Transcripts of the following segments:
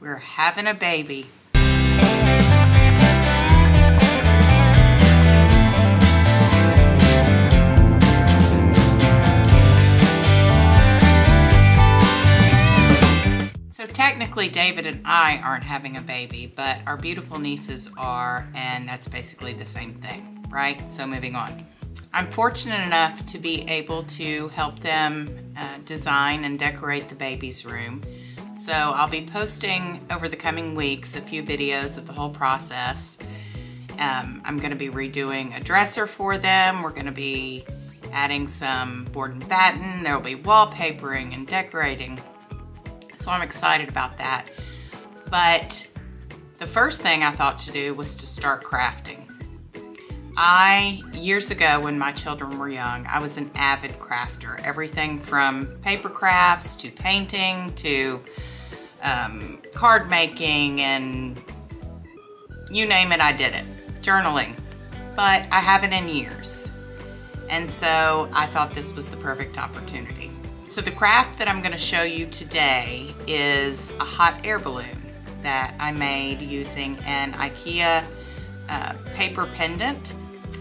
We're having a baby. So technically David and I aren't having a baby, but our beautiful nieces are, and that's basically the same thing, right? So moving on. I'm fortunate enough to be able to help them design and decorate the baby's room. So I'll be posting over the coming weeks a few videos of the whole process. I'm going to be redoing a dresser for them. We're going to be adding some board and batten. There will be wallpapering and decorating. So I'm excited about that. But the first thing I thought to do was to start crafting. Years ago when my children were young, I was an avid crafter. Everything from paper crafts to painting to card making, and you name it, I did it. Journaling. But I haven't in years. And so I thought this was the perfect opportunity. So the craft that I'm going to show you today is a hot air balloon that I made using an IKEA paper pendant.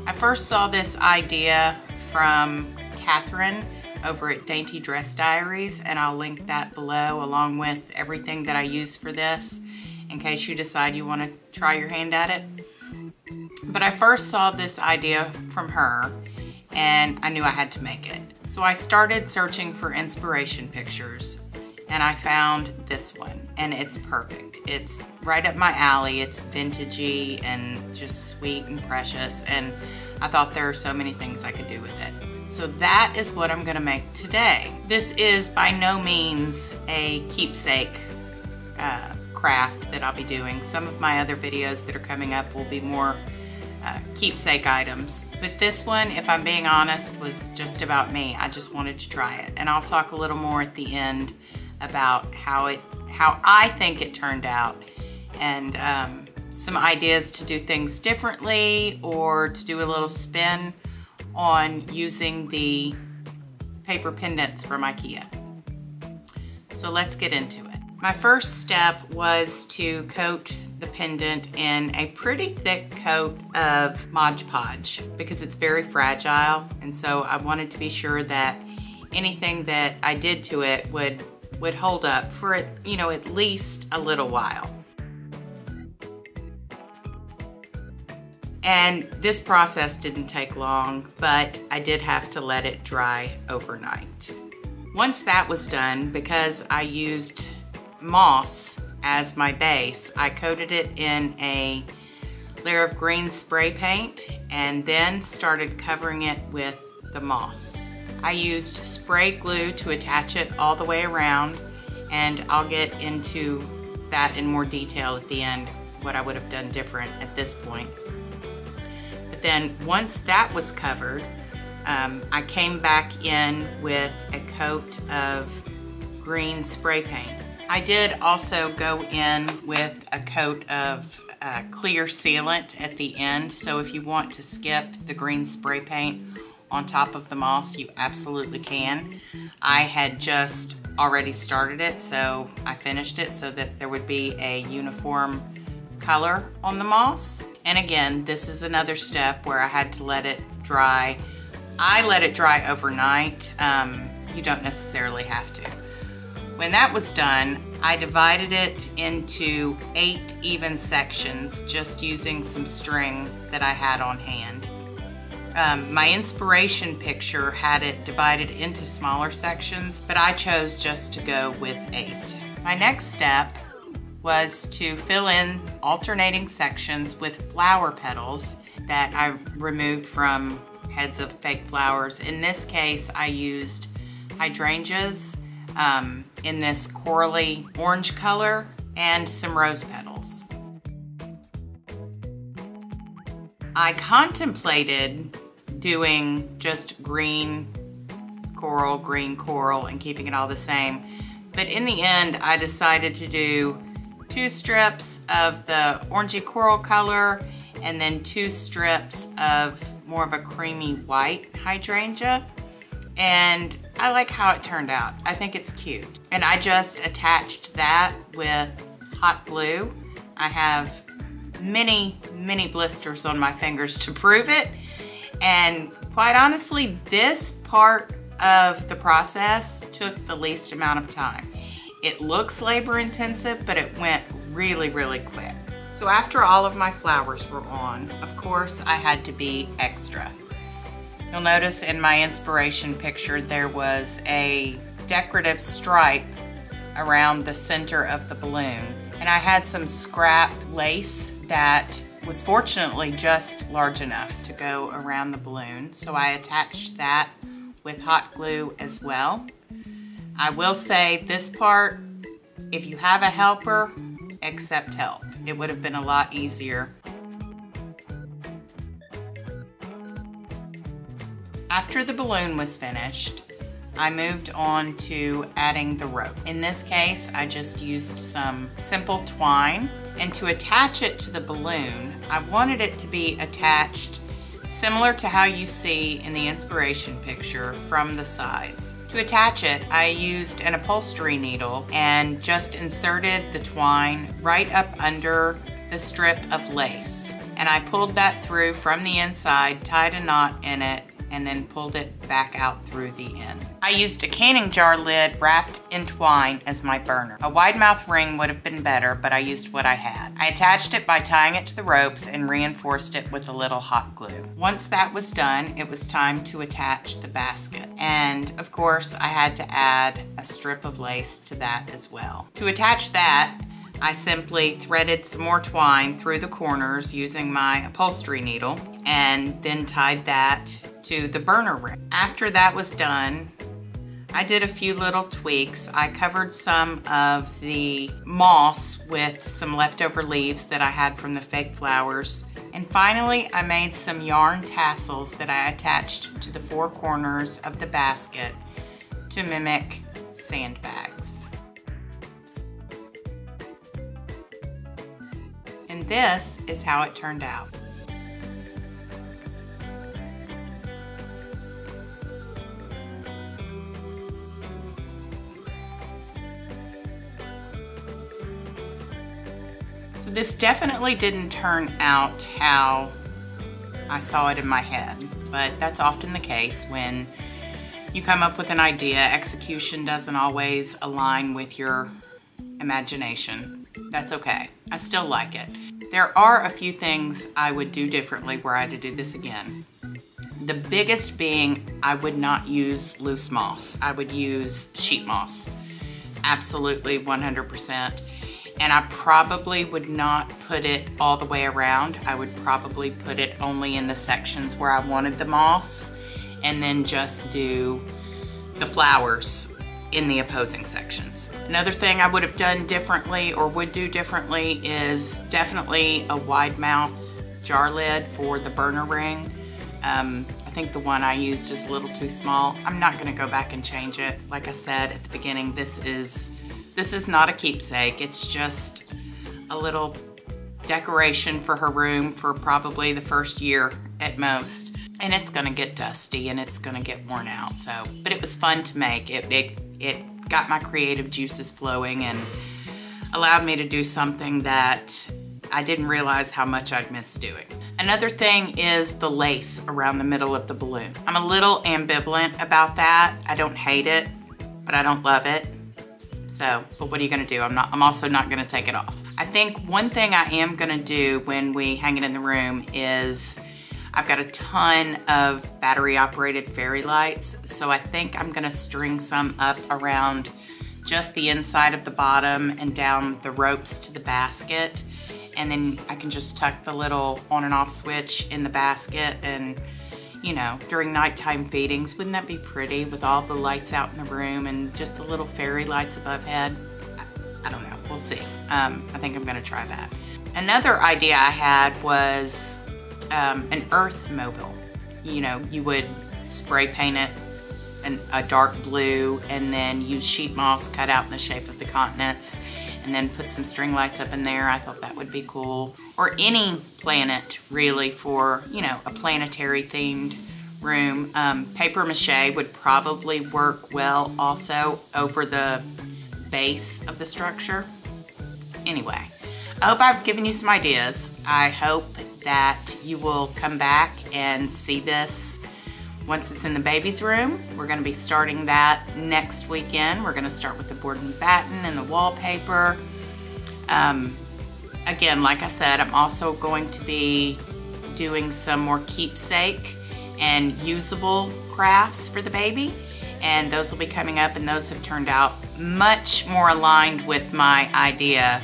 I first saw this idea from Catherine over at Dainty Dress Diaries, and I'll link that below along with everything that I use for this in case you decide you want to try your hand at it. But I first saw this idea from her and I knew I had to make it. So I started searching for inspiration pictures and I found this one, and it's perfect. It's right up my alley. It's vintagey and just sweet and precious, and I thought there are so many things I could do with it. So that is what I'm gonna make today. This is by no means a keepsake craft that I'll be doing. Some of my other videos that are coming up will be more keepsake items. But this one, if I'm being honest, was just about me. I just wanted to try it. And I'll talk a little more at the end about how I think it turned out, and some ideas to do things differently or to do a little spin on using the paper pendants from IKEA. So let's get into it. My first step was to coat the pendant in a pretty thick coat of Mod Podge because it's very fragile, and so I wanted to be sure that anything that I did to it would hold up for at least a little while. And this process didn't take long, but I did have to let it dry overnight. Once that was done, because I used moss as my base, I coated it in a layer of green spray paint and then started covering it with the moss. I used spray glue to attach it all the way around, and I'll get into that in more detail at the end, what I would have done different at this point. But then once that was covered, I came back in with a coat of green spray paint. I did also go in with a coat of clear sealant at the end, so if you want to skip the green spray paint on top of the moss, you absolutely can. I had just already started it, so I finished it so that there would be a uniform color on the moss. And again, this is another step where I had to let it dry. I let it dry overnight. You don't necessarily have to. When that was done, I divided it into 8 even sections just using some string that I had on hand. My inspiration picture had it divided into smaller sections, but I chose just to go with 8. My next step was to fill in alternating sections with flower petals that I removed from heads of fake flowers. In this case, I used hydrangeas in this corally orange color and some rose petals. I contemplated doing just green coral, and keeping it all the same. But in the end, I decided to do 2 strips of the orangey coral color and then 2 strips of more of a creamy white hydrangea. And I like how it turned out. I think it's cute. And I just attached that with hot glue. I have many blisters on my fingers to prove it. And quite honestly, this part of the process took the least amount of time. It looks labor intensive, but it went really quick. So after all of my flowers were on, of course I had to be extra. You'll notice in my inspiration picture there was a decorative stripe around the center of the balloon. And I had some scrap lace that was fortunately just large enough to go around the balloon. So I attached that with hot glue as well. I will say this part, if you have a helper, accept help. It would have been a lot easier. After the balloon was finished, I moved on to adding the rope. In this case, I just used some simple twine, and to attach it to the balloon, I wanted it to be attached similar to how you see in the inspiration picture from the sides. To attach it, I used an upholstery needle and just inserted the twine right up under the strip of lace. And I pulled that through from the inside, tied a knot in it, and then pulled it back out through the end. I used a canning jar lid wrapped in twine as my burner. A wide mouth ring would have been better, but I used what I had. I attached it by tying it to the ropes and reinforced it with a little hot glue. Once that was done, it was time to attach the basket. And of course, I had to add a strip of lace to that as well. To attach that, I simply threaded some more twine through the corners using my upholstery needle and then tied that to the burner ring. After that was done, I did a few little tweaks. I covered some of the moss with some leftover leaves that I had from the fake flowers. And finally, I made some yarn tassels that I attached to the four corners of the basket to mimic sandbags. And this is how it turned out. So this definitely didn't turn out how I saw it in my head, but that's often the case when you come up with an idea. Execution doesn't always align with your imagination. That's okay. I still like it. There are a few things I would do differently were I to do this again. The biggest being I would not use loose moss. I would use sheet moss. Absolutely 100%. And I probably would not put it all the way around. I would probably put it only in the sections where I wanted the moss and then just do the flowers in the opposing sections. Another thing I would have done differently or would do differently is definitely a wide mouth jar lid for the burner ring. I think the one I used is a little too small. I'm not gonna go back and change it. Like I said at the beginning, this is not a keepsake. It's just a little decoration for her room for probably the first year at most. And it's gonna get dusty and it's gonna get worn out. So, but it was fun to make. It got my creative juices flowing and allowed me to do something that I didn't realize how much I'd missed doing. Another thing is the lace around the middle of the balloon. I'm a little ambivalent about that. I don't hate it, but I don't love it. So, but what are you gonna do? I'm also not gonna take it off. I think one thing I am gonna do when we hang it in the room is I've got a ton of battery operated fairy lights. So I think I'm gonna string some up around just the inside of the bottom and down the ropes to the basket. And then I can just tuck the little on and off switch in the basket and, you know, during nighttime feedings, wouldn't that be pretty with all the lights out in the room and just the little fairy lights above head? I don't know, we'll see. I think I'm gonna try that. Another idea I had was an earth mobile. You know, you would spray paint it a dark blue and then use sheet moss cut out in the shape of the continents and then put some string lights up in there. I thought that would be cool. Or any planet really for, you know, a planetary themed room. Paper mache would probably work well also over the base of the structure. anyway, I hope I've given you some ideas. I hope that you will come back and see this once it's in the baby's room. We're going to be starting that next weekend. We're going to start with the board and batten and the wallpaper. Again, like I said, I'm also going to be doing some more keepsake and usable crafts for the baby, and those will be coming up, and those have turned out much more aligned with my idea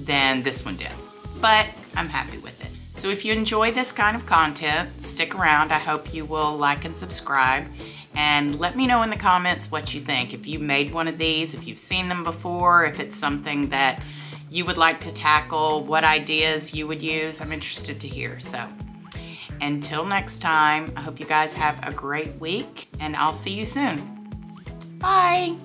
than this one did, but I'm happy with it. So if you enjoy this kind of content, stick around. I hope you will like and subscribe, and let me know in the comments what you think. If you made one of these, if you've seen them before, if it's something that you would like to tackle, what ideas you would use. I'm interested to hear. So until next time, I hope you guys have a great week, and I'll see you soon. Bye.